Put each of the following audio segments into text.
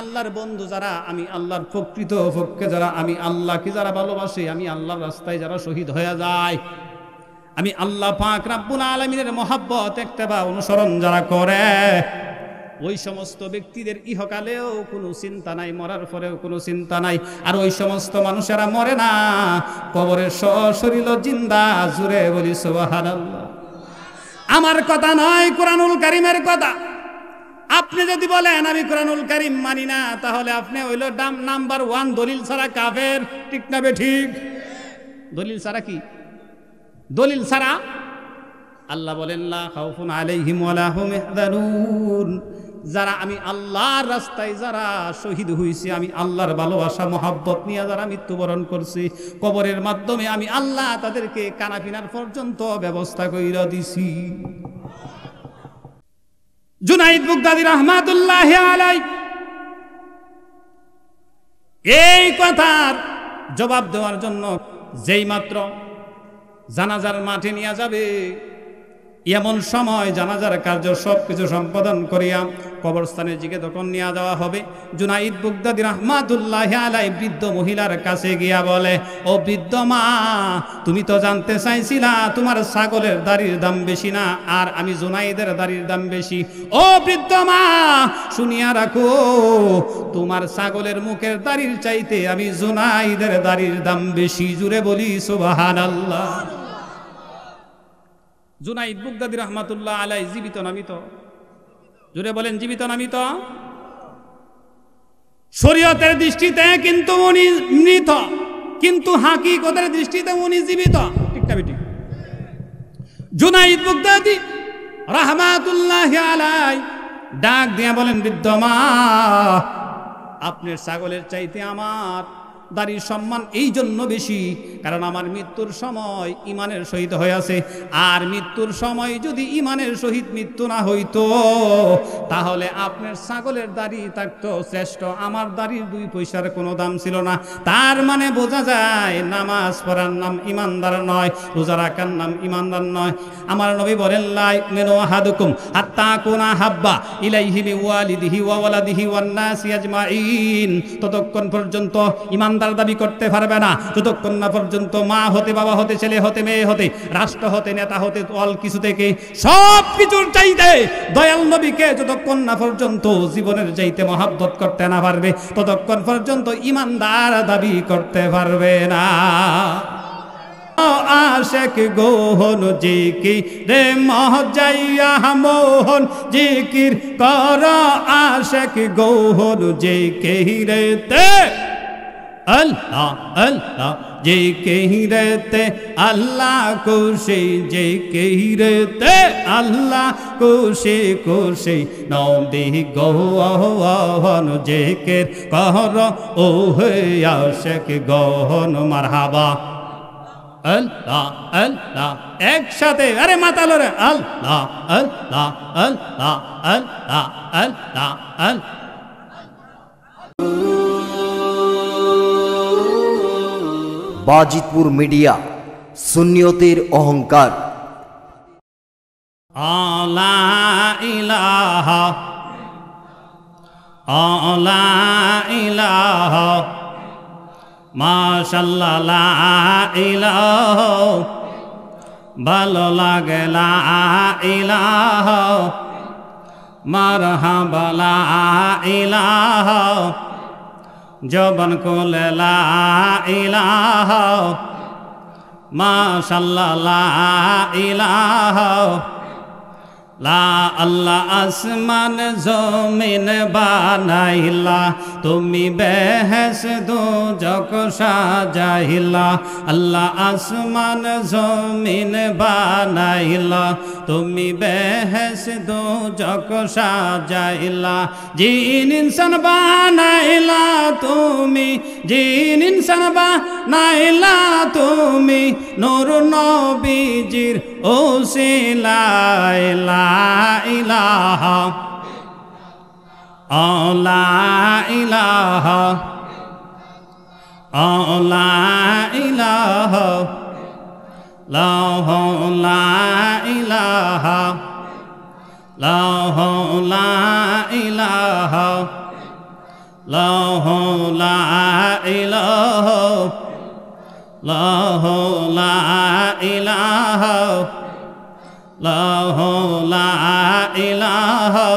আল্লাহর বন্ধু যারা, আমি আল্লাহর প্রকৃত পক্ষে যারা, আমি আল্লাহকে যারা ভালোবাসে, আমি আল্লাহর রাস্তায় যারা শহীদ হয়ে যায়, আমি আল্লাহ পাক রব্বুল আলামিনের মহব্বত ইত্তেবা অনুসরণ যারা করে, ওই সমস্ত ব্যক্তিদের ইহকালেও কোনো চিন্তা নাই, মরার পরেও কোনো চিন্তা নাই। আর ওই সমস্ত মানুষেরা মরে না, কবরের সশরীর জিন্দা, জুড়ে বলি সুবহানাল্লাহ। আমার কথা নয়, কোরআনুল কারীমের কথা। আপনি যদি বলেন আমি কোরআনুল কারীম মানি না, তাহলে আপনি হইল নাম্বার 1 দলিল ছাড়া কাফের। ঠিক না ঠিক? দলিল ছাড়া কি? দলিল ছাড়া আল্লাহ বলেন লা খাউফুন আলাইহিম ওয়ালা হুম ইয়াহজানুন। যারা আমি আল্লাহর রাস্তায় যারা শহীদ হইছে, আমি আল্লাহর ভালোবাসা মহব্বত নিয়ে যারা মৃত্যুবরণ করছি, কবরের মাধ্যমে আমি আল্লাহ তাদেরকে কানাপিনার পর্যন্ত ব্যবস্থা কইরা দিছি। জুনাইদ বুগদাদি রাহমাতুল্লাহি আলাইহি এই কথার জবাব দেওয়ার জন্য যেই মাত্র জানাজার মাঠে নিয়ে যাবে, এমন সময় জানাজার কার্য সবকিছু সম্পাদন করিয়া কবরস্থানের দিকে তখন নিয়ে যাওয়া হবে, জুনাইদ বুগদাদি রাহমাতুল্লাহি আলাইহি বৃদ্ধ মহিলার কাছে গিয়া বলে, ও বৃদ্ধ মা, তুমি তো জানতে চাইছিলা তোমার ছাগলের দাড়ির দাম বেশি না, আর আমি জুনাইদের দাড়ির দাম বেশি। ও বৃদ্ধ মা, শুনিয়া রাখো, তোমার ছাগলের মুখের দাড়ির চাইতে আমি জুনাইদের দাড়ির দাম বেশি। জুড়ে বলি সুবহানাল্লাহ। জুনাইদ বুগদাদি রাহমাতুল্লাহ আলাইহি জীবিত না মৃত? জুড়ে বলেন জীবিত না মৃত? শরীয়তের দৃষ্টিতে কিন্তু উনি মৃত, কিন্তু হাকিকতের দৃষ্টিতে উনি জীবিত। ঠিক না ঠিক? জুনাইদ বুগদাদি রাহমাতুল্লাহি আলাইহি ডাক দিয়ে বলেন, বৃদ্ধ মা, আপনার ছাগলের চাইতে আমার দাড়ির সম্মান এই জন্য বেশি, কারণ আমার মৃত্যুর সময় ইমানের সহিত হয়ে আছে। আর মৃত্যুর সময় যদি ইমানের সহিত মৃত্যু না হইতো, তাহলে আপনার ছাগলের দাড়ি থাকতো শ্রেষ্ঠ, আমার দাড়ির 2 পয়সার কোনো দাম ছিল না। তার মানে বোঝা যায় নামাজ পড়ার নাম ইমানদার নয়, রোজা রাখার নাম ইমানদার নয়। আমার নবী বলেন, লা ইউমিনু আহাদুকুম হাত্তা কুনা হাব্বা ইলাইহি মিন ওয়ালিদিহি ওয়া ওয়ালাদিহি ওয়ান নাসি আজমাইন। ততক্ষণ পর্যন্ত ইমানদার দাবি করতে পারবে না যতক্ষণ না পর্যন্ত মা হতে, বাবা হতে, ছেলে হতে, মেয়ে হতে, রাষ্ট্র হতে, নেতা হতে, অল কিছু থেকে সব কিছুর চাইতে দয়াল নবীকে যতক্ষণ না পর্যন্ত জীবনের চাইতে মহব্বত করতে না পারবে, ততক্ষণ পর্যন্ত ইমানদার দাবি করতে পারবে না। আশেক গোহন জিকিরে মহজাইয়া মোহন জিকির কর, আশেক গোহন জিকিরেতে আল্লাহ আল্লাহ জিকিরেতে আল্লাহ খুশি, জিকিরেতে আল্লাহ খুশি খুশি। নবী গোহন জিকির কর, ও হে আশেক গোহন মারহাবা। আল্লাহ আল্লাহ একসাথে, আরে মাতালো রে, আল্লাহ আল্লাহ আল্লাহ আল্লাহ আল্লাহ আল্লাহ। বাজিতপুর মিডিয়া, সুন্নিয়তের অহংকার। আলা ইলাহা আলা ইলাহা মাশাআল্লাহ, লা ইলাহা ভালো লাগে, লা ইলাহা মারহাবা, লা ইলাহা জবান খুলে, লা ইলাহা মাশাআল্লাহ, লা ইলাহা। লা আল্লাহ আসমান জমিন বানাইলা, তুমি বেহেশত দোজখ সাজাইলা। আল্লাহ আসমান জমিন বানাইলা, তুমি বেহেশত দোজখ সাজাইলা। জিন ইনসান বানাইলা তুমি, জিন ইনসান বানাইলা তুমি, নূর নবীজির ওসিলায়, লা ইলাহা লা ইলাহা লা ইলাহা লা ইলাহা লা ইলাহা লাহু লা ইলাহা লাহু লা ইলাহা লাহু লা ইলাহা।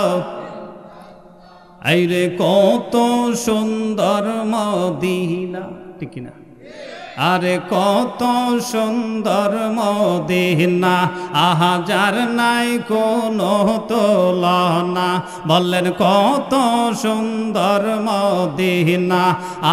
আইরে কত সুন্দর মদিনা, ঠিক না? আরে কত সুন্দর মদিনা, আহা যার নাই কোনো তুলনা। বললেন কত সুন্দর মদিনা,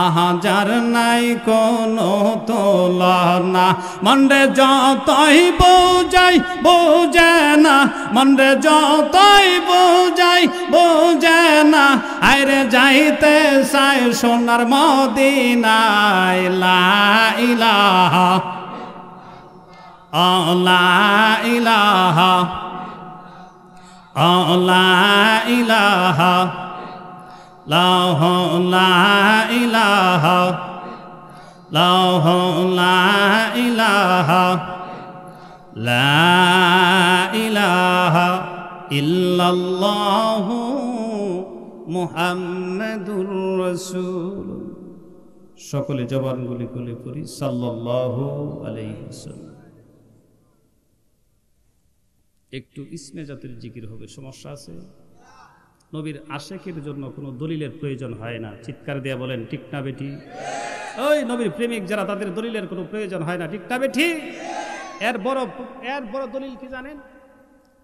আহা যার নাই কোনো তুলনা। মনরে যতই বোঝাই বোঝে না, মনরে যতই বোঝাই বোঝে না। আইরে যাইতে চাই সোনার মদিনায়। লা ইলাহা লা ইলাহা লা ইলাহা লাহু লা ইলাহা লাহু লা ইলাহা লা ইলাহা ইল্লাল্লাহু মুহাম্মাদুর রাসূল। সকলে জবানগুলি খুলে পড়ি সাল্লাল্লাহু আলাইহি ওয়াসাল্লাম। একটু ইসমে জাতির জিকির হবে, সমস্যা আছে? নবীর আশেকের জন্য কোনো দলিলের প্রয়োজন হয় না। চিৎকার দিয়ে বলেন ঠিক না বেটি? ওই নবীর প্রেমিক যারা, তাদের দলিলের কোনো প্রয়োজন হয় না, ঠিক না বেটি? এর বড় দলিল কি জানেন?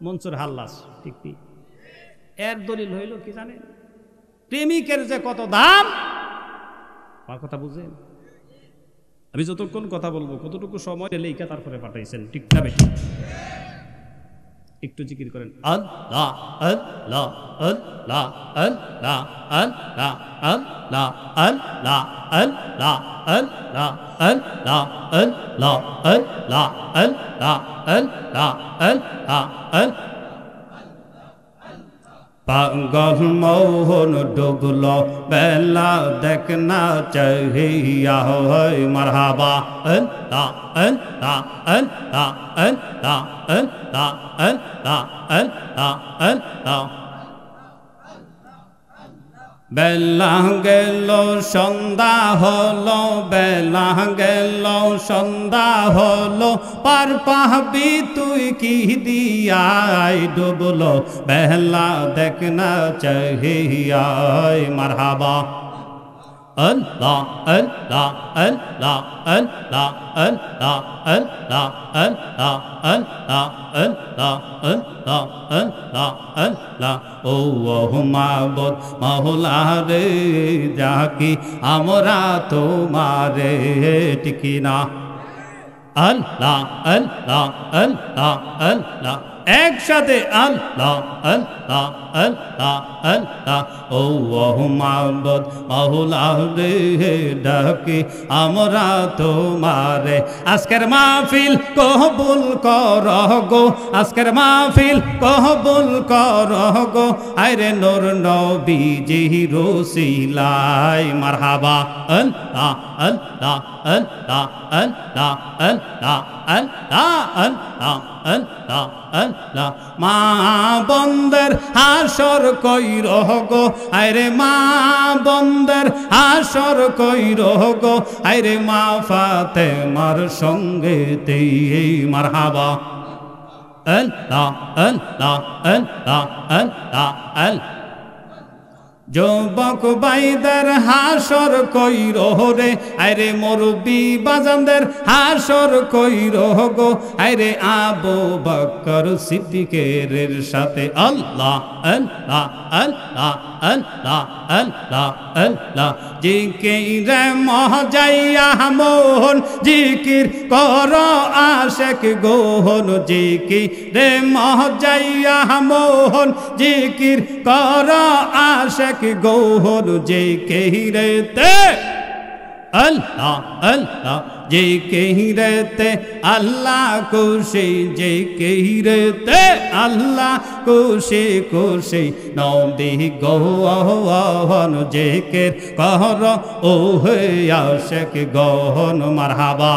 মনসুর হাল্লাস, ঠিক কি? এর দলিল হইল কি জানেন? প্রেমিকের যে কত দাম, আমার কথা বুঝেন? আমি যতক্ষণ কথা বলবো কতটুকু সময় লেখা তারপরে পাঠাইছেন, ঠিক না বেটি? একটু জিকির করেন আল্লাহ আল্লাহ আল্লাহ আল্লাহ আল্লাহ আল্লাহ আল্লাহ আল্লাহ আল্লাহ আল্লাহ আল্লাহ আল্লাহ আল্লাহ আল্লাহ আল্লাহ আল্লাহ। পাগল মোহন ডুবলো বেলা দেখনা চাহিয়া হয় মারহাবা আল্লাহ আল্লাহ আল্লাহ আল্লাহ আল্লাহ আল্লাহ আল্লাহ আল্লাহ। বেলা গেল সন্ধ্যা হলো, বেলা গেল সন্ধ্যা হলো, পার পাবি তুই কি দিয়াই ডুবলো বেলা দেখনা চাহিয়াই মারহাবা আল্লাহ আল্লাহ আল্লাহ আল্লাহ আল্লাহ আল্লাহ আল্লাহ আল্লাহ আল্লাহ আল্লাহ আল্লাহ আল্লাহ। ও মাবুদ মাওলা রে, যাকি আমরা তোমারে, ঠিক না? আল্লাহ আল্লাহ আল্লাহ আল্লাহ একসাথে আল্লাহ আল্লাহ আল্লাহ আল্লাহ। ও মাবুদ মাওলা রে, ডাকি আমরা তোমারে। আজকের মাহফিল কবুল করো গো, আজকের মাহফিল কবুল করো গো। আইরে নূর নবীজি রসিলাই মারহাবা আল্লাহ আল্লাহ আল্লাহ আল্লাহ আল্লাহ আল্লাহ আল্লাহ আল্লাহ আল্লাহ। মা বন্দের হাসর কইর গো, আইরে মা বন্দের হাসর কইর গো। আইরে মা ফাতেমার সঙ্গে তেই মারহাবা আল্লাহ আল্লাহ আল্লাহ আল্লাহ আল্লাহ। যুবক বাইদের হাসর কইর রে, আইরে মুরব্বি বাজানদের হাসর কইর গো। আইরে আবু বকর সিদ্দিকের সাথে আল্লাহ আল্লাহ আল্লাহ আল্লাহ আল্লাহ আল্লাহ। জিকির মহজাইয়া মোহন, জিকির কর আশেক গোহন। জিকির মহজাইয়া মোহন, জিকির কর আশেক গোহর। যে কেহিরেতে আল্লাহ আল্লাহ, যে কেহিরেতে আল্লাহ খুশি, যে কেহিরেতে আল্লাহ খুশি খুশি। নবী গোহন জিকির কর ও হে আশেক গোহন মারহাবা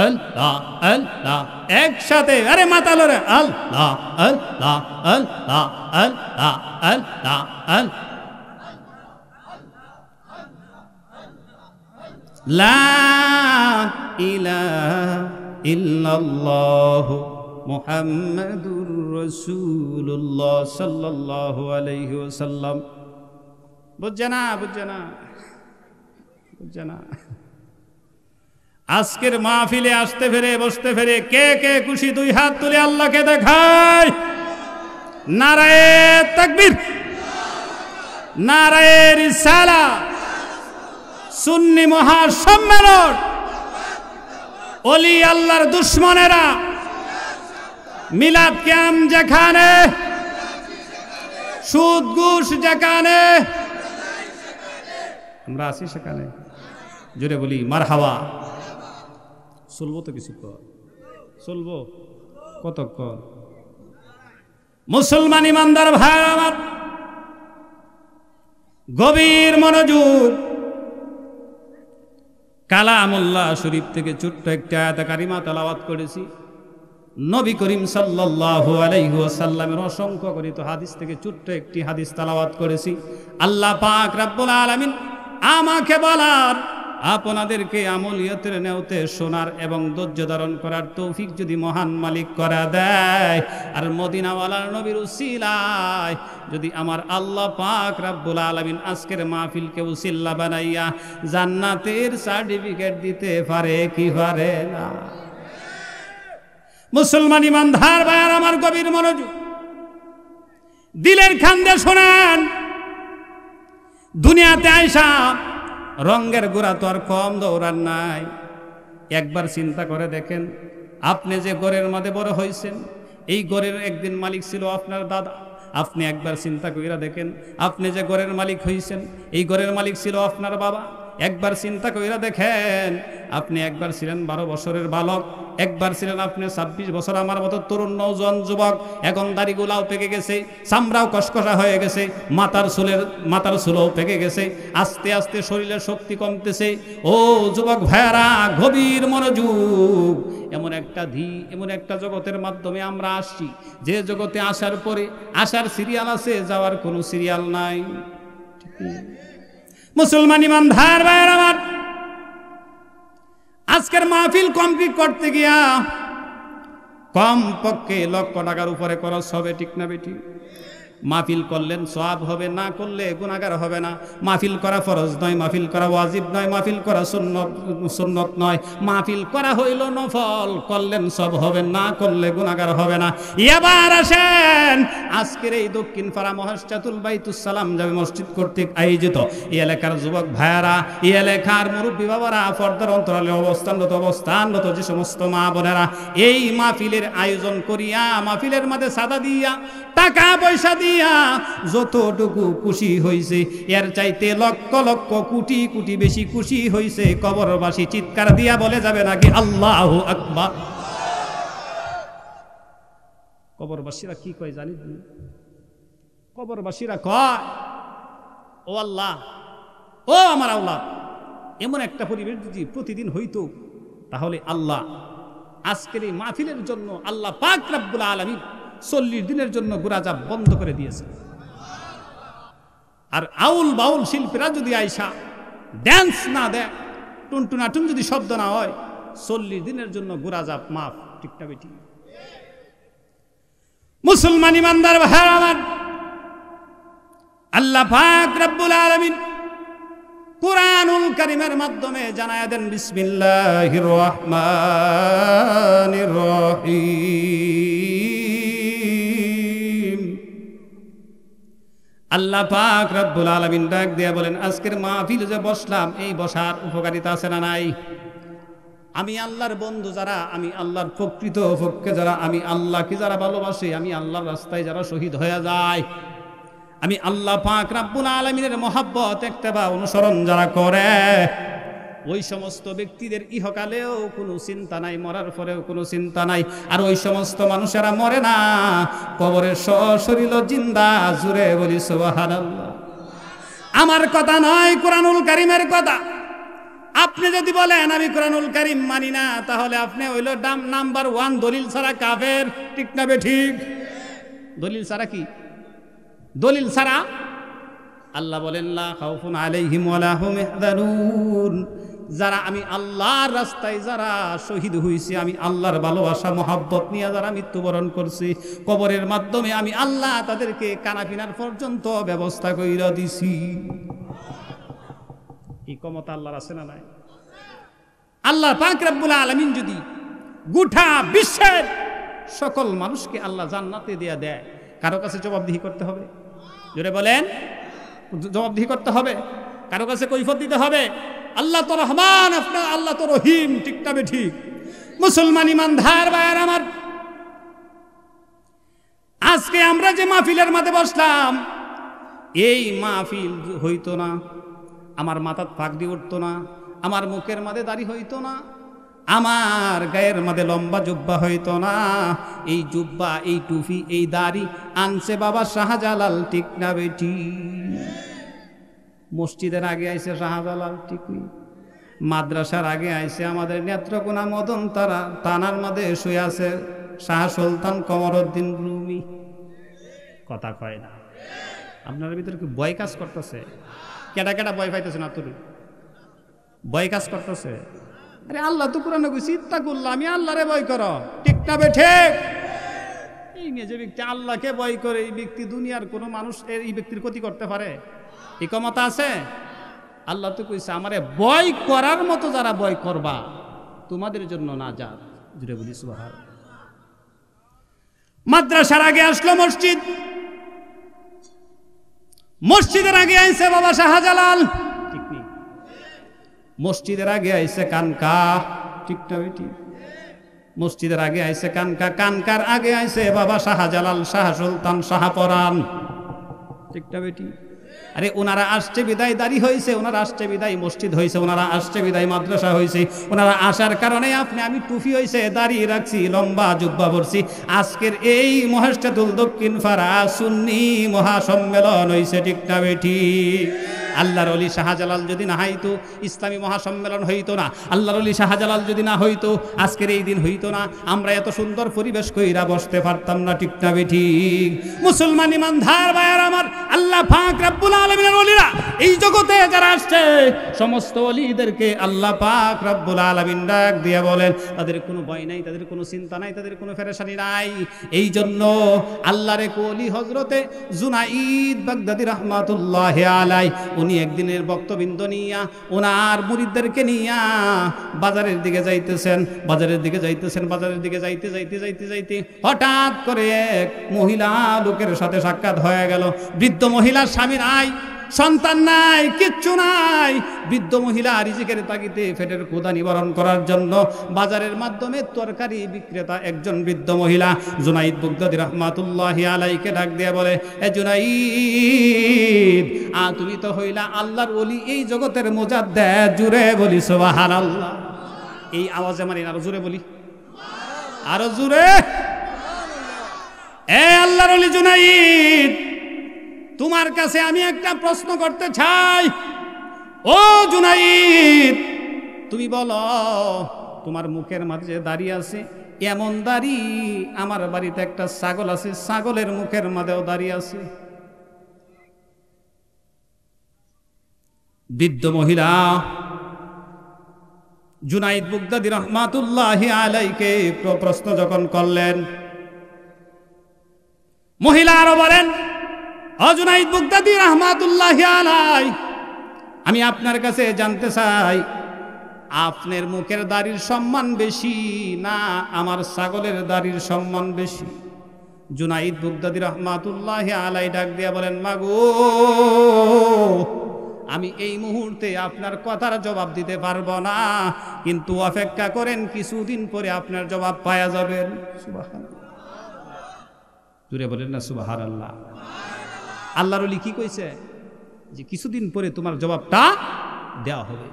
আল্লাহ আল্লাহ একসাথে। আরে মাতালরে আল্লাহ আল্লাহ আল্লাহ আল্লাহ আল্লাহ আল্লাহ। লা ইলাহা ইল্লাল্লাহ মুহাম্মাদুর রাসূলুল্লাহ সাল্লাল্লাহু আলাইহি ওয়াসাল্লাম। বুঝছে না? বুঝছে না? বুঝছে না? আজকের মাহফিলে আসতে ফেরে বসতে ফেরে কে কে খুশি দুই হাত তুলে আল্লাহকে দেখায়। নারায়ে তাকবীর, নারায়ে রিসালাত, সুন্নি মহাসম্মেলন, ওলি আল্লাহর দুশ্মনেরা মিলাদ ক্যাম্প যেখানে, সুদ ঘুষ যেখানে, আমরা আছি সেখানে। জোরে বলি মারহাবা। চলবো তো কিছুক্ষণ, চলবো কতক্ষণ? মুসলমান ইমানদার ভাই আমার, গভীর মনোযোগ। কালামুল্লাহ শরীফ থেকে ছোট্ট একটা আয়াত কারিমা তেলাওয়াত করেছি। নবী করিম সাল্লাল্লাহু আলাইহি ওয়াসাল্লামের অসংখ্য গণিত হাদিস থেকে ছোট্ট একটি হাদিস তেলাওয়াত করেছি। আল্লাহ পাক রব্বুল আলামিন আমাকে বলার, আপনাদেরকে আমলিয়তের নেওতে শোনার এবং ধৈর্য ধারণ করার তৌফিক যদি মহান মালিক করা দেয়, আর মদিনাওয়ালার নবীর উসিলায় যদি আমার আল্লাহ পাক রব্বুল আলামিন আজকের মাহফিলকে উসিলা বানাইয়া জান্নাতের সার্টিফিকেট দিতে পারে কি পারে না? মুসলমান ইমানদার ভাইয়ার আমার, গভীর মনোযোগ, দিলের খান্দে শোনেন। দুনিয়াতে আইসা রঙের গোড়া তো আর কম দৌড়ান নাই। একবার চিন্তা করে দেখেন, আপনি যে ঘরের মধ্যে বড় হয়েছেন, এই ঘরের একদিন মালিক ছিল আপনার দাদা। আপনি একবার চিন্তা কইরা দেখেন, আপনি যে ঘরের মালিক হয়েছেন, এই ঘরের মালিক ছিল আপনার বাবা। একবার চিন্তা কইরা দেখেন, আপনি একবার ছিলেন 12 বছরের বালক, একবার ছিলেন আপনি 26 বছর আমার মতো তরুণ নওজোয়ান যুবক। এখন দাড়িগুলাও পেকে গেছে, চামড়াও কসকসা হয়ে গেছে, মাথার চুলও পেকে গেছে, আস্তে আস্তে শরীরের শক্তি কমতেছে। ও যুবক ভাইয়ারা, গভীর মনোযোগ। এমন একটা জগতের মাধ্যমে আমরা আসছি, যে জগতে আসার পরে আসার সিরিয়াল আছে, যাওয়ার কোনো সিরিয়াল নাই। মুসলমান ইমানদার ভাইয়ের আমার, আজকের মাহফিল কমপ্লিট করতে গিয়া কম পক্ষে লক্ষ টাকার উপরে খরচ হবে, ঠিক না বেটি? মাহফিল করলেন সওয়াব হবে, না করলে গুনাহগার হবে না। মাহফিল করা ফরজ নয়, মাহফিল করা ওয়াজিব নয়, মাহফিল করা সুন্নত নয়, মাহফিল করা হইল নফল। করলেন সব হবে, না করলে গুনাহগার হবে না। এবার আসেন, আজকের এই দক্ষিণ পাড়া মহাশ্চাতুল বাইতুস সালাম জামে মসজিদ কর্তৃক আয়োজিত এই এলাকার যুবক ভাইয়ারা, এই এলাকার মুরব্বী বাবারা, পর্দার অন্তরালে অবস্থানরত যে সমস্ত মা বোনেরা এই মাহফিলের আয়োজন করিয়া, মাহফিলের মধ্যে সাদা দিয়া, টাকা পয়সা দিয়া যতটুকু খুশি হইছে, এর চাইতে লক্ষ লক্ষ কোটি কোটি বেশি খুশি হইছে কবরবাসী। চিৎকার দিয়া বলে যাবে নাকি আল্লাহু আকবার? কবরবাসীরা কি কয় জানি? কবরবাসীরা কয়, ও আল্লাহ, ও আমার আল্লাহ, এমন একটা পরিবেশ যদি প্রতিদিন হইতো, তাহলে আল্লাহ আজকের এই মাহফিলের জন্য আল্লাহ পাক রব্বুল আলামিন 40 দিনের জন্য গুরাজাব বন্ধ করে দিয়েছে। আর আউল বাউল শিল্পীরা যদি আইসা ড্যান্স না দেয়, টুনটুনাটুন যদি শব্দ না হয়, 40 দিনের জন্য গুরাজাব মাফ, ঠিক না বেটি? মুসলমান ইমানদার ভাই আমার, আল্লাহ পাক রব্বুল আলামিন কুরআনুল কারীমের মাধ্যমে জানায়া দেন, বিসমিল্লাহির রহমানির রহিম। আল্লাহ পাক রব্বুল আলামিন ডাক দিয়া বলেন, আজকের মাহফিল যে বসলাম, এই বসার উপকারিতা আছে না নাই? আমি আল্লাহর বন্ধু যারা, আমি আল্লাহর প্রকৃত পক্ষে যারা, আমি আল্লাহকে যারা ভালোবাসে, আমি আল্লাহর রাস্তায় যারা শহীদ হয়ে যায়, আমি আল্লাহ পাক রব্বুল আলামিনের মহব্বত ইত্তেবা অনুসরণ যারা করে, ওই সমস্ত ব্যক্তিদের ইহকালেও কোনো চিন্তা নাই, মরার পরেও কোনো চিন্তা নাই। আর ওই সমস্ত মানুষেরা মরে না, কবরের সশরীর জিন্দা। জুড়ে বলি সুবহানাল্লাহ। আমার কথা নয়, কুরআনুল কারীমের কথা। আপনি যদি বলেন আমি কুরআনুল কারীম মানি না, তাহলে আপনি হইল নাম্বার 1 দলিল ছাড়া কাফের, ঠিক না ঠিক? দলিল ছাড়া কি? দলিল ছাড়া আল্লাহ বলেন, লা খাউফুন আলাইহিম ওয়া লা হুম ইয়াহজানুন, যারা আমি আল্লাহর রাস্তায় যারা শহীদ হইছি, আমি আল্লাহর ভালোবাসা মহাব্বত নিয়ে যারা মৃত্যুবরণ করছি, কবরের মাধ্যমে আমি আল্লাহ তাদেরকে কানাপিনার পর্যন্ত ব্যবস্থা কইরা দিছি। এই ক্ষমতা আল্লাহর আছে না নাই? আল্লাহ পাক রব্বুল আলামিন যদি গোটা বিশ্বের সকল মানুষকে আল্লাহ জান্নাতে দেয়া দেয়, কারো কাছে জবাবদিহি করতে হবে? জোরে বলেন, জবাবদিহি করতে হবে, কারো কাছে কৈফিয়ত দিতে হবে? আল্লাহ তো রহমান, আপনার আল্লাহ তো রহিম, ঠিক না ঠিক? মুসলমান ইমানদার ভাইয়ের আমার, আজকে আমরা যে মাহফিলের মাঝে বসলাম, এই মাহফিল হইতো না, আমার মাথার পাক দিয়ে উঠতো না, আমার মুখের মাঝে দাড়ি হইতো না, আমার গায়ের মাঝে লম্বা জুব্বা হইতো না। এই জুব্বা, এই টুপি, এই দাড়ি আনছে বাবা শাহজালাল, ঠিক না বেটি? মসজিদের আগে আইছে শাহজালাল, ঠিক? মাদ্রাসার আগে আইছে আমাদের নেত্রকোনা মদন তারা থানার মাঝে শুয়ে আছে শাহ সুলতান কমরউদ্দিন রুমি। কথা কয় না? আপনার ভিতরে কি ভয় কাজ করতেছে? কেডা কেডা ভয় পাইতেছে না? তুমি ভয় কাজ করতেছে? আরে আল্লাহ তো কোরআনে কইছে ইত্তাকুল্লাহ, আমি আল্লাহরে ভয় করো, ঠিক না বেঠে? এই নিয়ে যে ব্যক্তি আল্লাহকে ভয় করে, এই ব্যক্তি দুনিয়ার কোনো মানুষ এই ব্যক্তির ক্ষতি করতে পারে? এই ক্ষমতা আছে? আল্লাহ তো কইছে আমারে ভয় করার মতো যারা ভয় করবা তোমাদের জন্য না যা। জুড়ে বলি সুবহানাল্লাহ। মাদ্রাসার আগে আসলো মসজিদ, মসজিদের আগে আইছে বাবা শাহজালাল, ঠিক নেই? মসজিদের আগে আইছে কানকা, ঠিক না বেটি? মসজিদের আগে আইছে কানকা, কানকার আগে আইছে বাবা শাহজালাল, শাহ সুলতান, শাহপরান, ঠিক না বেটি? আরে ওনারা আসছে বিদায় দাড়ি হয়েছে, ওনারা আসছে বিদায় মসজিদ হয়েছে, ওনারা আসছে বিদায় মাদ্রাসা হয়েছে, ওনারা আসার কারণে আমি টুপি হয়েছে, দাড়ি রাখছি, লম্বা জুব্বা পরছি। আজকের এই মহেশখাতুল দক্ষিণ পাড়া সুন্নি মহাসম্মেলন হয়েছে, ঠিক না বেটি? আল্লাহর ওলি শাহজালাল যদি না হইতো ইসলামী মহাসম্মেলন হইতো না, আল্লাহর ওলি শাহজালাল যদি না হইতো আজকের এই দিন হইতো না, আমরা এত সুন্দর পরিবেশ কইরা বসতে পারতাম না, ঠিক না বেটি? মুসলমান ইমানদার ভাইয়ের আমার, আল্লাহ পাক রব্বুল আলামিনের ওলিরা এই জগতে যারা আসছে সমস্ত ওলিদেরকে আল্লাহ পাক রব্বুল আলামিন ডাক দিয়ে বলেন তাদের কোনো ভয় নাই, তাদের কোনো চিন্তা নাই, তাদের কোনো পেরেশানি নাই। এই জন্য আল্লাহর এক ওলি হযরতে জুনাইদ বাগদাদী রাহমাতুল্লাহি আলাইহি, উনি একদিনের বক্তবৃন্দ নিয়া ওনার মুরিদদেরকে নিয়া বাজারের দিকে যাইতেছেন, বাজারের দিকে যাইতেছেন, বাজারের দিকে যাইতে যাইতে যাইতে যাইতে হঠাৎ করে এক মহিলা লোকের সাথে সাক্ষাৎ হয়ে গেল। বৃদ্ধ মহিলার স্বামী নাই, সন্তান নাই, কিচ্ছু নাই। বৃদ্ধ মহিলা রিজিকের তাগিদে পেটের ক্ষুধা নিবারণ করার জন্য বাজারের মাধ্যমে তরকারি বিক্রেতা একজন বৃদ্ধ মহিলা জুনাইদ বাগদাদী রাহমাতুল্লাহি আলাইহিকে ডাক দিয়ে বলে, এ জুনাইদ, তুমি তো হইলা আল্লাহর ওলি, এই জগতের মুজাদ্দিদ। জুড়ে বলি সুবহানাল্লাহ। এই আওয়াজে মানে আরো জোরে বলি, আরো জোরে। এ আল্লাহর ওলি জুনাইদ, তোমার কাছে আমি একটা প্রশ্ন করতে চাই। ও জুনাইদ, তুমি বলো, তোমার মুখের মাঝে দাড়ি আছে, এমন দাড়ি আমার বাড়িতে একটা ছাগল আছে, ছাগলের মুখের মাঝেও দাড়ি আছে। বৃদ্ধ মহিলা জুনাইদ বাগদাদী রাহমাতুল্লাহি আলাইহিকে প্রশ্ন যখন করলেন, মহিলা আরো বলেন, ও জুনাইদ বাগদাদী রাহমাতুল্লাহি আলাইহি, আমি আপনার কাছে জানতে চাই, আপনার মুখের দাড়ির সম্মান বেশি না আমার ছাগলের দাড়ির সম্মান বেশি? জুনাইদ বাগদাদী রাহমাতুল্লাহি আলাইহি ডাক দিয়া বলেন, মাগো, আমি এই মুহূর্তে আপনার কথার জবাব দিতে পারবো না, কিন্তু অপেক্ষা করেন, কিছুদিন পরে আপনার জবাব পাওয়া যাবেন। সুবহানাল্লাহ, জুড়ে বলেন না সুবহানাল্লাহ। আল্লাহর ওলি কি কইছে? যে কিছুদিন পরে তোমার জবাবটা দেওয়া হবে।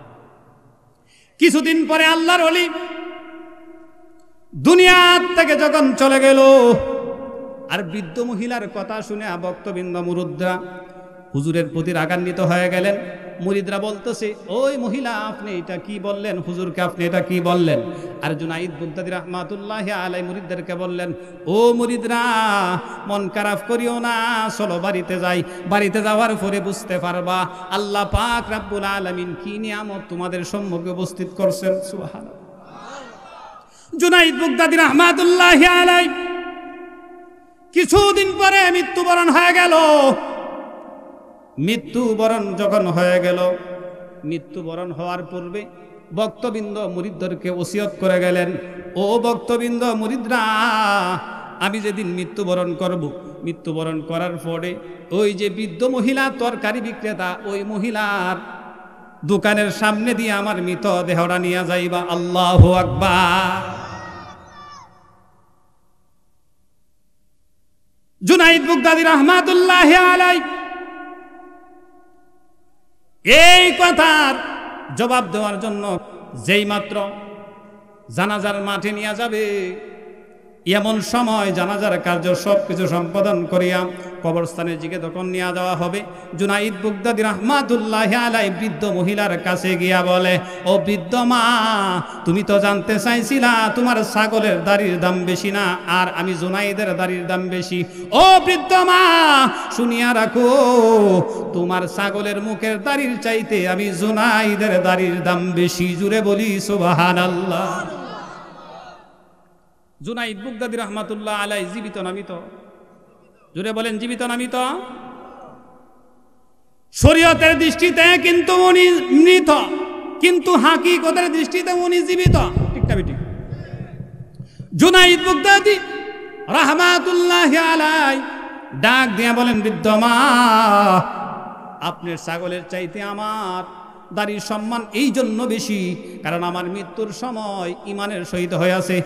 কিছুদিন পরে আল্লাহর ওলি দুনিয়া থেকে যখন চলে গেল, আর বৃদ্ধ মহিলার কথা শুনে ভক্তবৃন্দ মুরুদ্রা হুজুরের প্রতি রাগান্বিত হয়ে গেলেন। মুরিদরা বলতেছে, ওই মহিলা আপনি এটা কি বললেন, হুজুরকে আপনি এটা কি বললেন? আর জুনাইদ বাগদাদী রাহমাতুল্লাহি আলাইহি মুরিদদেরকে বললেন, ও মুরিদরা, মন খারাপ করিও না, চলো বাড়িতে যাই। বাড়িতে যাওয়ার পরে বুঝতে পারবা আল্লাহ পাক রব্বুল আলামিন কি নিয়ামত তোমাদের সম্মুখে উপস্থিত করছেন। সুবহানাল্লাহ। জুনাইদ বাগদাদী রাহমাতুল্লাহি আলাইহি কিছুদিন পরে মৃত্যুবরণ হয়ে গেল। মৃত্যুবরণ যখন হয়ে গেল, মৃত্যুবরণ হওয়ার পূর্বে ভক্তবৃন্দ মুরিদদেরকে ওসিয়ত করে গেলেন, ও ভক্তবৃন্দ মুরিদরা, আমি যেদিন মৃত্যুবরণ করব, মৃত্যুবরণ করার পরে ওই যে বৃদ্ধ মহিলা তরকারি বিক্রেতা, ওই মহিলার দোকানের সামনে দিয়ে আমার মৃত দেহটা নিয়ে যাইবা। আল্লাহু আকবার। জুনাইদ বাগদাদী রাহমাতুল্লাহি আলাইহি এই কথার জবাব দেওয়ার জন্য যেই মাত্র জানাজার মাঠে নিয়ে যাবে, এমন সময় জানাজার কার্য সবকিছু সম্পাদন করিয়া কবরস্থানের দিকে যখন নিয়ে যাওয়া হবে, জুনাইদ বাগদাদী রাহমাতুল্লাহি আলাইহি বৃদ্ধ মহিলার কাছে গিয়া বলে, ও বৃদ্ধ মা, তুমি তো জানতে চাইছিলা তোমার ছাগলের দাড়ির দাম বেশি না, আর আমি জুনাইদের দাড়ির দাম বেশি। ও বৃদ্ধ মা, শুনিয়া রাখো, তোমার ছাগলের মুখের দাড়ির চাইতে আমি জুনাইদের দাড়ির দাম বেশি। জুড়ে বলি সুবহানাল্লাহ। জুনাইদ বাগদাদী রাহমাতুল্লাহ আলাইহি জীবিত না মৃত? জুড়ে বলেন, জীবিত না মৃত? শরীয়তের দৃষ্টিতে কিন্তু উনি মৃত, কিন্তু হাকিকতের দৃষ্টিতে উনি জীবিত। ঠিক না বেঠিক? জুনাইদ বাগদাদী রাহমাতুল্লাহি আলাইহি ডাক দিয়া বলেন, বৃদ্ধ মা, আপনার ছাগলের চাইতে আমার দাড়ির সম্মান এই জন্য বেশি, কারণ আমার মৃত্যুর সময় ইমানের সহিত হইয়াছে।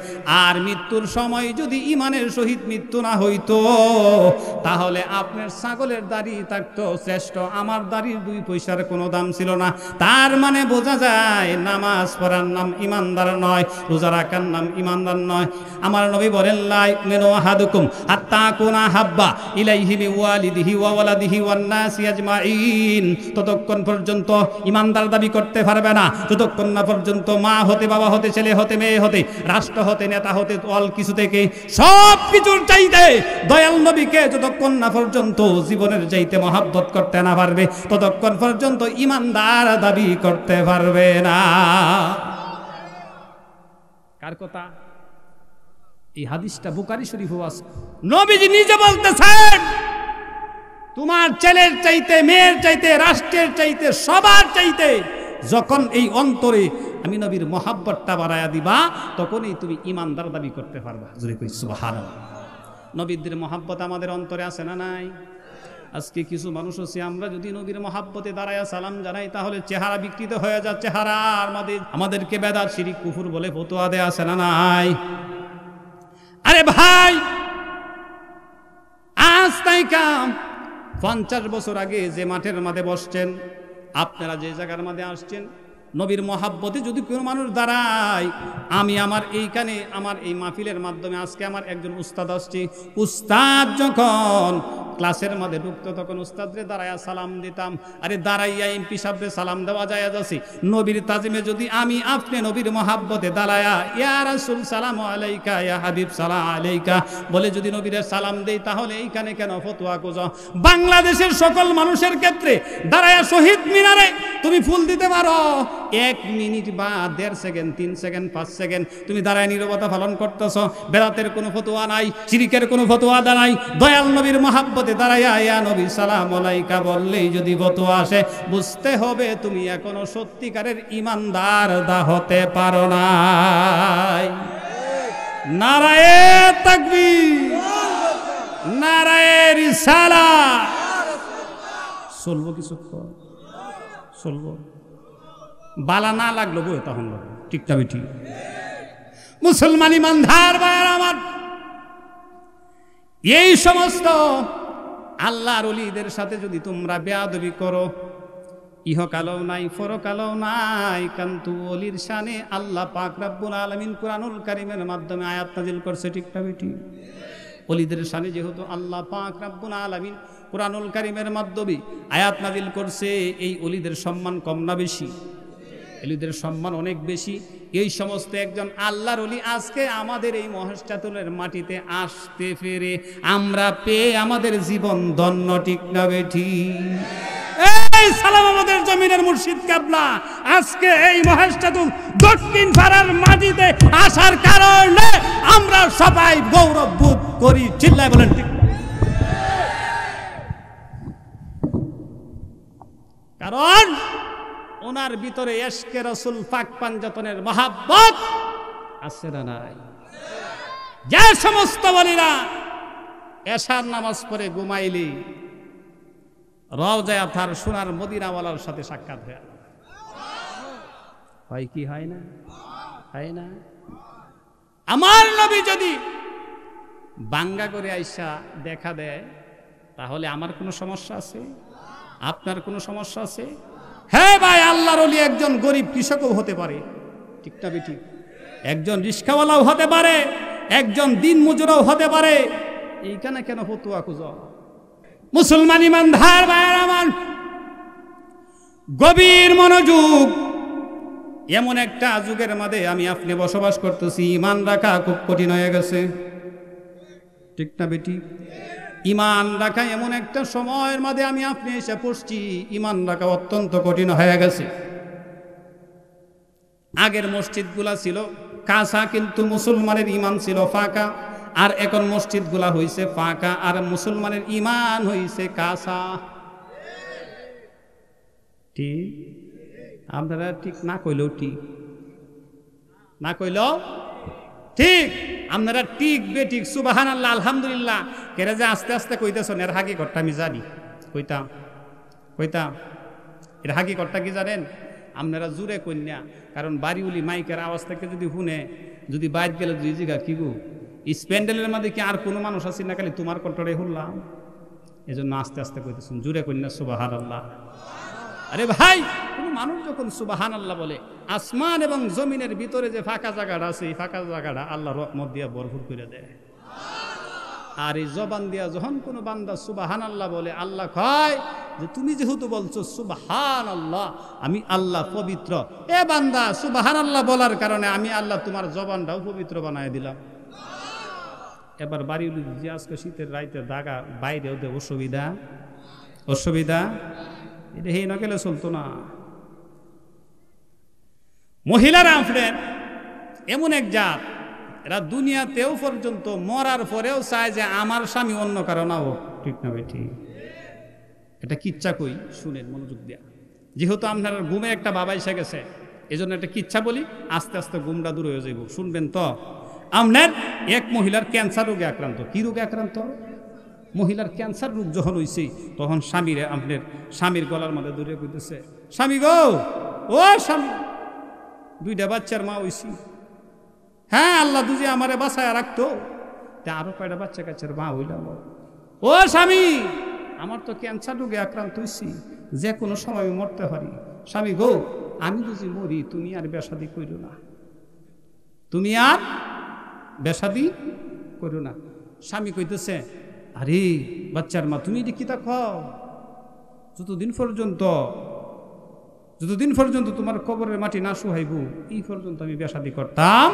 আর মৃত্যুর সময় যদি ইমানের সহিত মৃত্যু না হইতো, তাহলে আপনার ছাগলের দাড়ি থাকতো শ্রেষ্ঠ, আমার দাড়ির 2 পয়সার কোনো দাম ছিল না। তার মানে বোঝা যায় নামাজ পড়ার নাম ইমানদার নয়, রোজা রাখার নাম ইমানদার নয়। আমার নবী বলেন, লা ইউমিনু আহাদুকুম হাত্তা কুনা হাব্বা ইলাইহি বিওয়ালিদিহি ওয়া ওয়ালাদিহি ওয়ান নাসি আজমাইন। ততক্ষণ পর্যন্ত ইমান দাবি করতে পারবে না যতক্ষণ না পর্যন্ত মা হতে, বাবা হতে, ছেলে হতে, মেয়ে হতে, রাষ্ট্র হতে, নেতা হতে, অল কিছু থেকে সব কিছুর চাইতে দয়াল নবীকে যতক্ষণ না পর্যন্ত জীবনের চাইতে মহাব্বত করতে না পারবে, ততক্ষণ পর্যন্ত ইমানদার দাবি করতে পারবে না। কার কথা? এই হাদিসটা বুখারী শরীফে আছে। নবীজি নিজে বলতেছেন, তোমার ছেলের চাইতে, মেয়ের চাইতে, রাষ্ট্রের চাইতে, সবার চাইতে যখন এই অন্তরে আমি নবীর মহাব্বতটা বাড়ায়া দিবা, তখনই তুমি ইমানদার দাবি করতে পারবা। জোরে কই সুবহানাল্লাহ। নবীদের মহাব্বত আমাদের অন্তরে আছে না নাই? আজকে কিছু মানুষ আছে, আমরা যদি নবীর মহাব্বতে দাঁড়ায়া সালাম জানাই, তাহলে চেহারা বিকৃত হয়ে যায়। চেহারার মধ্যে আমাদেরকে বেদাত, শিরিক, কুফর বলে ফতোয়া দেয়া আছে না নাই? আরে ভাই, আজ তাই কাম 50 বছর আগে যে মাঠের মাঝে বসছেন, আপনারা যে জায়গার মাঝে আসছেন, নবীর মহাব্বতে যদি কোনো মানুষ দাঁড়ায়, আমি আমার এইখানে আমার এই মাহফিলের মাধ্যমে আজকে আমার একজন উস্তাদ আসছে, উস্তাদ যখন ক্লাসের মধ্যে ঢুকতো তখন উস্তাদরে দাঁড়াইয়া সালাম দিতাম। আরে দাঁড়াইয়া এমপি সাহেবরে সালাম দেওয়া যায় যাচ্ছে। নবীর তাজিমে যদি আমি আপনি নবীর মহাব্বতে দাঁড়ায়া ইয়া রাসূল সালাম আলাইকা, ইয়া হাবিব সালাম আলাইকা বলে যদি নবীর সালাম দেই, তাহলে এইখানে কেন ফতোয়া খোঁজো? বাংলাদেশের সকল মানুষের ক্ষেত্রে দাঁড়ায়া শহীদ মিনারে তুমি ফুল দিতে পারো, 1 মিনিট বা 1.5 সেকেন্ড, 3 সেকেন্ড, 5 সেকেন্ড তুমি দাঁড়ায় নীরবতা পালন করতেছ। বেদাতের কোনো ফতোয়া নাই, শিরিকের কোনো ফতোয়া নাই, দয়াল নবীর মহাব্বতে দাঁড়াইয়া ইয়া নবী সালাম আলাইকা বললেই যদি ফতোয়া আসে, বুঝতে হবে তুমি এখনো সত্যিকারের ইমানদার হতে পারো নাই। নারায়ে তাকবীর, নারায়ে রিসালাত। চলবো কিছু, চলবো, বালা না লাগলো বই তখন ঠিকটা বেঠি। মুসলমান ইমানদার ভাইয়ের আমার, এই সমস্ত আল্লাহর ওলিদের সাথে যদি তোমরা বেয়াদবি করো, ইহকালও নাই, পরকালও নাই। কিন্তু ওলির শানে আল্লাহ পাক রব্বুল আলামিন কুরআনুল কারীমের মাধ্যমে আয়াত নাযিল করছে, ঠিকটা বেঠি। ওলিদের শানে যেহেতু আল্লাহ পাক রব্বুল আলামিন কুরআনুল কারীমের মাধ্যমে আয়াত নাযিল করছে। এই ওলিদের সম্মান কম না বেশি? ওলিদের সম্মান অনেক বেশি। এই সমস্ত একজন আল্লাহর ওলি আজকে আমাদের এই মহেশখালীর মাটিতে আসতে পেরে আমরা পেয়ে আমাদের জীবন ধন্য, ঠিক না বেঠিক? এই সালাম আমাদের জমিনের মুর্শিদ কেবলা আজকে এই মহেশখালী দক্ষিণ পাড়ার মাটিতে আসার কারণে আমরা সবাই গৌরব বোধ করি। চিল্লায় বলেন ঠিক? কারণ ওনার ভিতরে ইশকে রাসূল পাক পাঞ্জাতনের মহাব্বত আছে না নাই? যে সমস্ত ওলিরা এশার নামাজ পড়ে ঘুমাইলি রওজায়ে আতহার সোনার মদিনাওয়ালার সাথে সাক্ষাৎ হয় কি হয় না? হয় না? আমার নবী যদি বাঙ্গা করে আইসা দেখা দেয় তাহলে আমার কোনো সমস্যা আছে? আপনার কোনো সমস্যা আছে? হ্যাঁ ভাই, আল্লাহর ওলি একজন গরিব কৃষকও হতে পারে, ঠিক না বেঠিক? একজন রিস্কাওয়ালাও হতে পারে, একজন দিন মজুরও হতে পারে। এইখানে কেন ফতুয়া খুঁজো? মুসলমান ইমানদার ভাইয়ের আমার, গভীর মনোযোগ। এমন একটা যুগের মধ্যে আমি আপনি বসবাস করতেছি, ইমান রাখা খুব কঠিন হয়ে গেছে, ঠিক না বেটি? ইমান রাখা এমন একটা সময়ের মধ্যে আমি আপনি এসে পড়ছি, ইমান রাখা অত্যন্ত কঠিন হয়ে গেছে। আগের মসজিদগুলা ছিল কাঁচা, কিন্তু মুসলমানের ইমান ছিল ফাঁকা। আর এখন মসজিদগুলা হইছে ফাঁকা আর মুসলমানের ইমান হইছে কাঁচা। ঠিক? আপনারা ঠিক না কইলেও ঠিক, না কইলেও ঠিক। আপনারা ঠিক বেঠিক সুবহানাল্লাহ আলহামদুলিল্লাহ কেরে যে আস্তে আস্তে কইতেছেন, এর হাকিকতটা আমি জানি। কইতাম এর হাকিকতটা কি জানেন? আপনারা জুড়ে কন্যা, কারণ বাড়িউলি মাইকের আওয়াজ থেকে যদি শুনে, যদি বাইরে গেলে দুই জিগা কি গো স্প্যান্ডেলের মধ্যে কি আর কোনো মানুষ আছে না, খালি তোমার কণ্ঠটাই শুনলাম। এই জন্য আস্তে আস্তে কইতেছেন জুড়ে কন্যা সুবহানাল্লাহ। আরে ভাই, কোন মানুষ যখন সুবহানাল্লাহ বলে, আসমান এবং জমিনের ভিতরে যে ফাঁকা জায়গাটা আছে, এই ফাঁকা জায়গাটা আল্লাহ রহমত দিয়া ভরপুর করে দেয়। আর এই জবান দিয়া যখন কোনো বান্দা সুবহানাল্লাহ বলে, আল্লাহ কয় যে তুমি যেহেতু বলছো সুবহানাল্লাহ, আমি আল্লাহ পবিত্র, এ বান্দা সুবহানাল্লাহ বলার কারণে আমি আল্লাহ তোমার জবানটাও পবিত্র বানায় দিলাম। এবার বাড়ি যে আজকে শীতের রাইতে দাগা বাইরে ওদের অসুবিধা এটা হেই না গেলে চলতো না। মহিলারা আপনার এমন এক জাত, এরা দুনিয়াতেও পর্যন্ত মরার পরেও চায় যে আমার স্বামী অন্য কারো না হোক, ঠিক না বেঠি? এটা কিচ্ছা কই শুনেন মনোযোগ দিয়া। যেহেতু আপনার ঘুমে একটা বাবা এসে গেছে, এই জন্য একটা কিচ্ছা বলি, আস্তে আস্তে ঘুমটা দূর হয়ে যাইব, শুনবেন তো। আপনার এক মহিলার ক্যান্সার রোগে আক্রান্ত। কি রোগে আক্রান্ত? মহিলার ক্যান্সার রোগ যখন হয়েছে, তখন স্বামীরে আপনার স্বামীর গলার মধ্যে দূরে কইতেছে, স্বামী গো, ও স্বামী, দুইটা বাচ্চার মা হইছি, হ্যাঁ আল্লাহ দুজি আমারে বাঁচায় রাখতো, তা আরো কয়টা বাচ্চা কাচ্চার মা হইলাম। ও স্বামী, আমার তো ক্যান্সার রোগে আক্রান্ত হয়েছি, যে কোনো সময় আমি মরতে পারি। স্বামী গো, আমি যদি মরি তুমি আর বেশাদি কইরো না, তুমি আর বেশাদি করো না। স্বামী কইতেছে, আরে বাচ্চার মা, তুমি যে কিতা খাও, যতদিন পর্যন্ত তোমার কবরের মাটি না শুহাইব, এই পর্যন্ত আমি বেশাদি করতাম।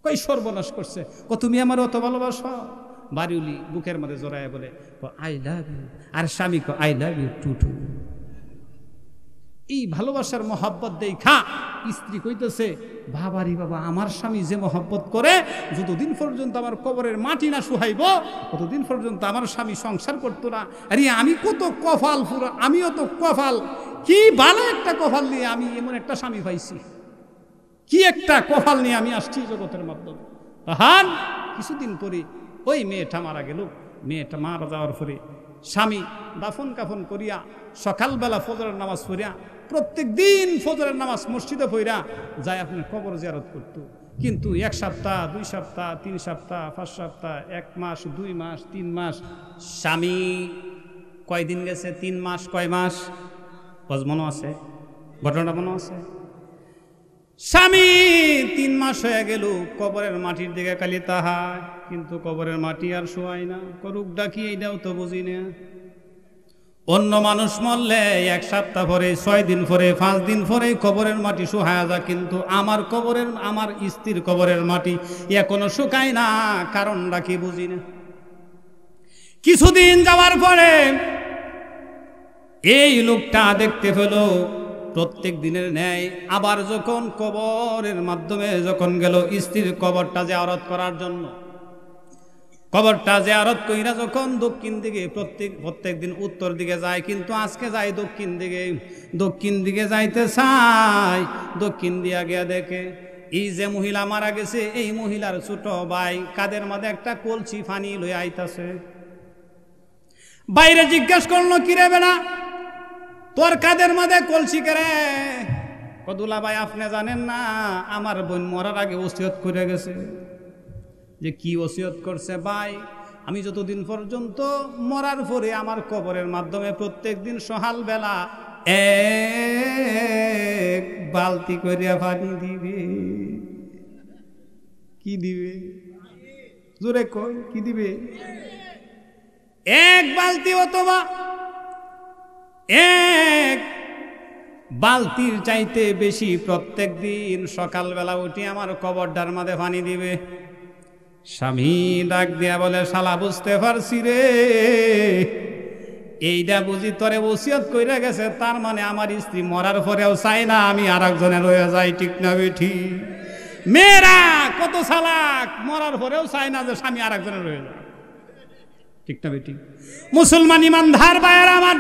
কই সর্বনাশ করছে, তুমি আমার অত ভালোবাসো? বাড়িউলি বুকের মধ্যে জড়ায় বলে, আই লাভ ইউ। আর স্বামী কো, I love you too too. এই ভালোবাসার মহব্বত দেখা স্ত্রী কইতেছে, বাবারি বাবা, আমার স্বামী যে মহব্বত করে, যতদিন পর্যন্ত আমার কবরের মাটি না শুহাইব ততদিন পর্যন্ত আমার স্বামী সংসার করতো না। আরে আমি কত কপাল পুরা, আমিও তো কপাল, কি ভালো একটা কপাল নিয়ে আমি এমন একটা স্বামী পাইছি, কি একটা কপাল নিয়ে আমি আসছি জগতের মাধ্যমে। তখন কিছুদিন পরে ওই মেয়েটা মারা গেল। মেয়েটা মারা যাওয়ার পরে স্বামী দাফন কাফন করিয়া সকালবেলা ফজরের নামাজ পড়িয়া, প্রত্যেক দিন ফজরের নামাজ মসজিদে পড়িয়া যায় আপনার কবর জিয়ারত করতো। কিন্তু 1 সপ্তাহ 2 সপ্তাহ 3 সপ্তাহ 5 সপ্তাহ 1 মাস 2 মাস 3 মাস, স্বামী কয়দিন গেছে? 3 মাস। কয় মাস? মনে আছে? ঘটনাটা মনে আছে? স্বামী 3 মাস হয়ে গেল কবরের মাটির দিকে খালি তাহায়। কিন্তু কবরের মাটি আর শোয়াই না, করুক ডাকি এইটাও তো বুঝি না। অন্য মানুষ মরলে 1 সপ্তাহ পরে, 6 দিন পরে, 5 দিন পরে কবরের মাটি শুকায়া যায়, কিন্তু আমার কবরের, আমার স্ত্রীর কবরের মাটি এখনো শুকায় না, কারণটা কি বুঝি না। কিছুদিন যাওয়ার পরে এই লোকটা দেখতে পেল প্রত্যেক দিনের ন্যায় আবার যখন কবরের মাধ্যমে যখন গেল স্ত্রীর কবরটা জিয়ারত করার জন্য, কবরটা জিয়ারত কইরা যখন দক্ষিণ দিকে প্রত্যেক দিন উত্তর দিকে যায়, কিন্তু আজকে যায় দক্ষিণ দিকে যাইতে চায়, দক্ষিণ দিয়া গিয়া দেখে এই যে মহিলা মারা গেছে এই মহিলার ছোট ভাই কাদের মধ্যে একটা কলসি পানি লইয়া আইতাছে। বাইরে জিজ্ঞেস করলো, কিরে বেড়া তোর কাদের মধ্যে কলসি করে? কদুলা ভাই আপনি জানেন না, আমার বোন মরার আগে ওসিয়ত করে গেছে। যে কি ওসিয়ত করছে? ভাই আমি যতদিন পর্যন্ত মরার পরে আমার কবরের মাধ্যমে প্রত্যেক দিন সকালবেলা 1 বালতি করিয়া পানি দিবে। কি দিবে? জোরে কই, কি দিবে? 1 বালতি অথবা 1 বালতির চাইতে বেশি প্রত্যেক দিন সকালবেলা উঠে আমার কবরটার মাঝে পানি দিবে। স্বামী ডাক দিয়া বলে, শালা বুঝতে পারছি রে, এইটা বুঝি তোরে ওসিয়ত কইরা গেছে, তার মানে আমার স্ত্রী মরার পরেও চাই না আমি আর একজনের রয়ে যাই, ঠিক না বেঠি? মেয়েরা কত চালাক, মরার পরেও চাই না যে স্বামী আর একজনের রয়ে যায়, ঠিক না বেঠি? মুসলমান ইমানদার ভাইয়েরা আমার,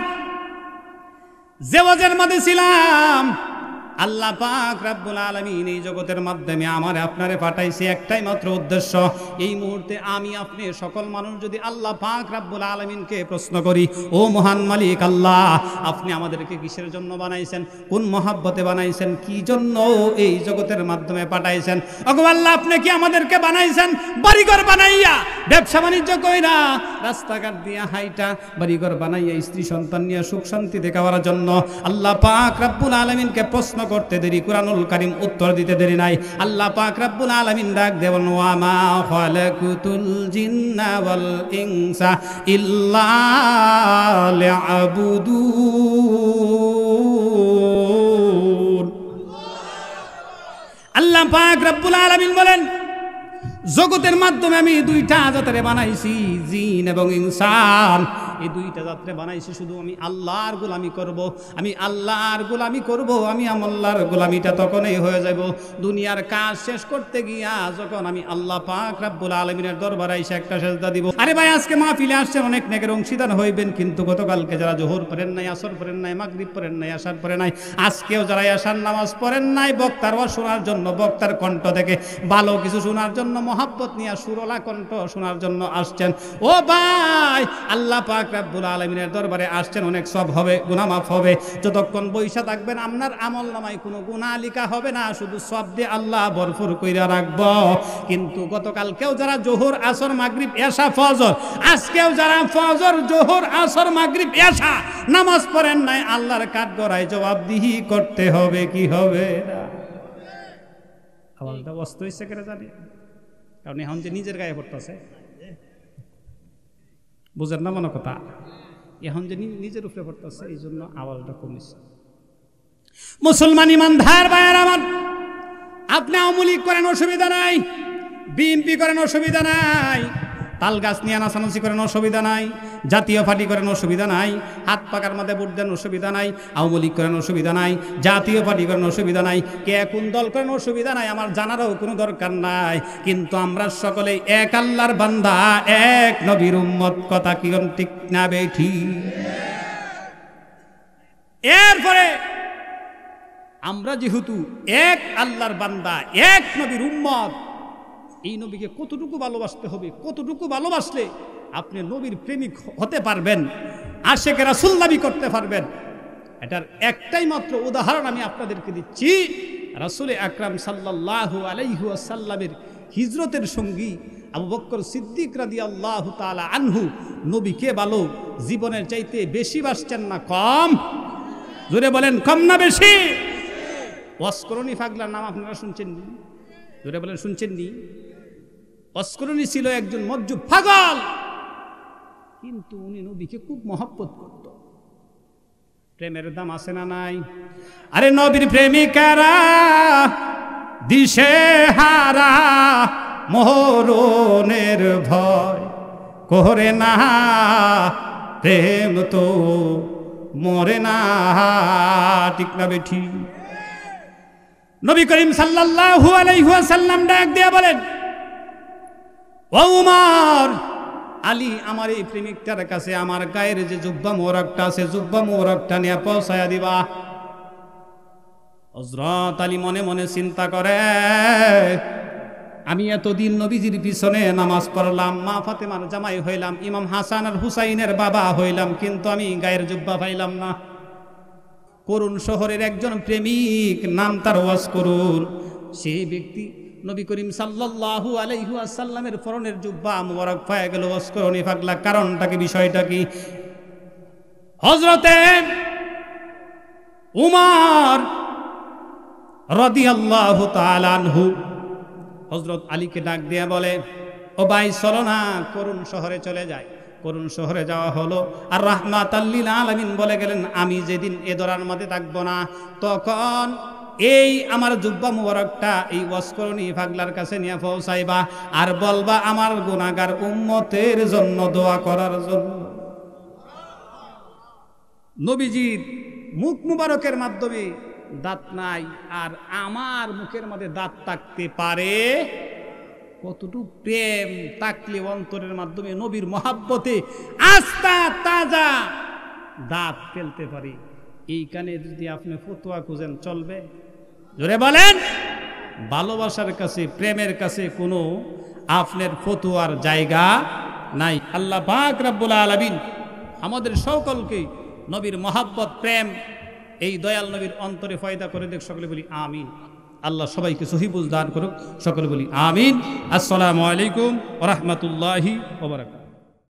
জেওয়াজের মধ্যে ছিলাম, আল্লাহ পাক রব্বুল আলামিন এই জগতের মাধ্যমে আমারে আপনারে পাঠাইছে একটাই মাত্র উদ্দেশ্য। এই মুহূর্তে আমি আপনি সকল মানুষ যদি আল্লাহ পাক রব্বুল আলামিনকে প্রশ্ন করি, ও মহান মালিক আল্লাহ, আপনি আমাদেরকে কিসের জন্য বানাইছেন? কোন মহাব্বতে বানাইছেন? কি জন্য এই জগতের মাধ্যমে পাঠাইছেন? ওগো আল্লাহ, আপনি কি আমাদেরকে বানাইছেন বাড়িঘর বানাইয়া, ব্যবসা বাণিজ্য কইরা, রাস্তাঘাট দিয়া হাইটা, বাড়িঘর বানাইয়া স্ত্রী সন্তান নিয়ে সুখ শান্তি দেখাবার জন্য? আল্লাহ পাক রব্বুল আলামিনকে প্রশ্ন করতে দেরি, কুরআনুল কারীম উত্তর দিতে দেরি নাই। আল্লাহ পাক রব্বুল আলামিন ডাক দেন, ওয়া মা খালাকুতুল জিন্না ওয়াল ইনসা ইল্লা লিয়াবুদুন। আল্লাহ পাক রব্বুল আলামিন বলেন, জগতের মাধ্যমে আমি 2টা জাতিরে বানাইছি, জিন এবং ইনসান। এই 2টা জাতিরে বানাইছি শুধু আমি আল্লাহর গোলামি করব, আমি আল্লাহর গোলামি করব, আমি আল্লাহর গোলামিটা তখনই হয়ে যাব দুনিয়ার কাজ শেষ করতে গিয়া, যখন আমি আল্লাহ পাক রব্বুল আলামিনের দরবারে এসে একটা সেজদা দিব। আরে ভাই, আজকে মাহফিলে আসছেন, অনেক নেকের অংশীদার হইবেন, কিন্তু গতকালকে যারা জোহর পড়েন নাই, আসর পড়েন নাই, মাগরিব পড়েন নাই, আশার পড়েন নাই, আজকেও যারা আশার নামাজ পড়েন নাই, বক্তার ওয়াজ শোনার জন্য, বক্তার কণ্ঠ থেকে ভালো কিছু শোনার জন্য, মহাব্বত নিয়ে সুরলা কণ্ঠ শোনার জন্য আসছেন। ও ভাই, আল্লাহ পাক রব্বুল আলামিনের দরবারে আসছেন, অনেক সব হবে, গুনাহ মাফ হবে। যতক্ষণ বৈশা থাকবেন আপনার আমল নামায় কোনো গুনাহ লিখা হবে না, শুধু সব দিয়ে আল্লাহ ভরপুর কইরা রাখব। কিন্তু গতকালকেও যারা জোহর, আসর, মাগরিব, এশা, ফজর, আজকেও যারা ফজর, জোহর, আসর, মাগরিব, এশা নামাজ পড়েন নাই, আল্লাহর কাঠগড়ায় জবাবদিহি করতে হবে, কি হবে না? আওয়াজটা বস্ত হইছে কেন জানি, কারণ এখন যে নিজের গায়ে পড়তেছে, বুঝেন না মনে কথা, এখন যে নিজের উপরে পড়তেছে, এই জন্য আওয়াজটা কমেছে। মুসলমান ইমানদার ভাইয়ের আমার, আপনি আওয়ামী লীগ করেন অসুবিধা নাই, বিএনপি করেন অসুবিধা নাই, তাল গাছ নিয়ে নাচানাচি করেন অসুবিধা নাই, জাতীয় পার্টি করেন অসুবিধা নাই, হাত পাকার মধ্যে ভোট দেন অসুবিধা নাই, আওয়ামী লীগ করেন অসুবিধা নাই, জাতীয় পার্টি করেন অসুবিধা নাই, কে কোন দল করেন অসুবিধা নাই, আমার জানারও কোনো দরকার নাই। কিন্তু আমরা সকলে এক আল্লাহর বান্দা, এক নবীর উম্মত, কথা কি ঠিক না বেঠি? এরপরে আমরা যেহেতু এক আল্লাহর বান্দা, এক নবীর উম্মত, এই নবীকে কতটুকু ভালোবাসতে হবে, কতটুকু ভালোবাসলে আপনি নবীর প্রেমিক হতে পারবেন, আশেকে রাসূল দাবি করতে পারবেন, এটার একটাই মাত্র উদাহরণ আমি আপনাদেরকে দিচ্ছি। রাসূল আকরাম সাল্লাল্লাহু আলাইহি ওয়াসাল্লামের হিজরতের সঙ্গী আবু বকর সিদ্দিক রাদিয়াল্লাহু তাআলা আনহু নবীকে ভালো জীবনের চাইতে বেশি বাসছেন না কম? জোরে বলেন, কম না বেশি? ওয়াসকরণী পাগলার নাম আপনারা শুনছেন নি? জোরে বলেন, শুনছেন নি? অস্করণী ছিল একজন মজ্জুব পাগল, কিন্তু উনি নবীকে খুব মহব্বত করত। প্রেমের দাম আছে না নাই? আরে নবীর প্রেমিকারা দিশে হারা মরণের ভয় করে না, প্রেম তো মরে না, ঠিক না বেঠি? নবী করিম সাল্লাল্লাহু আলাইহি ওয়াসাল্লাম ডাক দিয়া বলেন, ও উমর, আলী আমার এই প্রেমিকটার কাছে আমার গায়ের যে জুব্বা মোবারকটা আছে, জুব্বা মোবারকটা নিয়ে পৌঁছায়া দিবা। হযরত আলী মনে মনে চিন্তা করে, আমি এতদিন নবীজির পিছনে নামাজ পড়লাম, মা ফাতেমার জামাই হইলাম, ইমাম হাসান আর হুসাইনের বাবা হইলাম, কিন্তু আমি গায়ের জুব্বা পাইলাম না। করুন শহরের একজন প্রেমিক, নাম তার ওয়াসকরুন, সেই ব্যক্তি নবী করিম সাল্লাল্লাহু আলাইহি ওয়াসাল্লামের পরনের জুব্বা মোবারক পায় গেল, ওয়াসকরুনি পাগলা। কারণটা কি, বিষয়টা কি? হযরতে উমর রাদিয়াল্লাহু তাআলা আনহু হযরত আলীকে ডাক দিয়া বলে, ও ভাই চলো না, করুন শহরে চলে যায়। করুন শহরে যাওয়া হলো, আর রাহমাতাল লিল আলামিন বলে গেলেন, আমি যেদিন এ দরার মধ্যে থাকবো না, তখন এই আমার জুব্বা মুবারকটা এই ওয়াসকরণী পাগলার কাছে নিয়ে পৌঁছাইবা, আর বলবা আমার গুনাহগার উম্মতের জন্য দোয়া করার জন্য। নবীজির মুখ মুবারকের মাধ্যমে দাঁত নাই, আর আমার মুখের মধ্যে দাঁত থাকতে পারে। কতটুকু প্রেম তাকলে অন্তরের মাধ্যমে নবীর মহাব্বতে আস্থা তাজা দাঁত ফেলতে পারি। এইখানে যদি আপনি ফতোয়া খুঁজেন চলবে? জোরে বলেন। ভালোবাসার কাছে, প্রেমের কাছে কোনো আপনার ফতোয়ার জায়গা নাই। আল্লাহ পাক রব্বুল আলামিন আমাদের সকলকে নবীর মহাব্বত, প্রেম এই দয়াল নবীর অন্তরে ফয়দা করে দেখ। সকলে বলি আমিন। আল্লাহ সবাইকে সহি বুঝ দান করুক। সকলে বলি আমিন। আসসালামু আলাইকুম ওয়া রাহমাতুল্লাহি ওয়া বারাকাতুহু।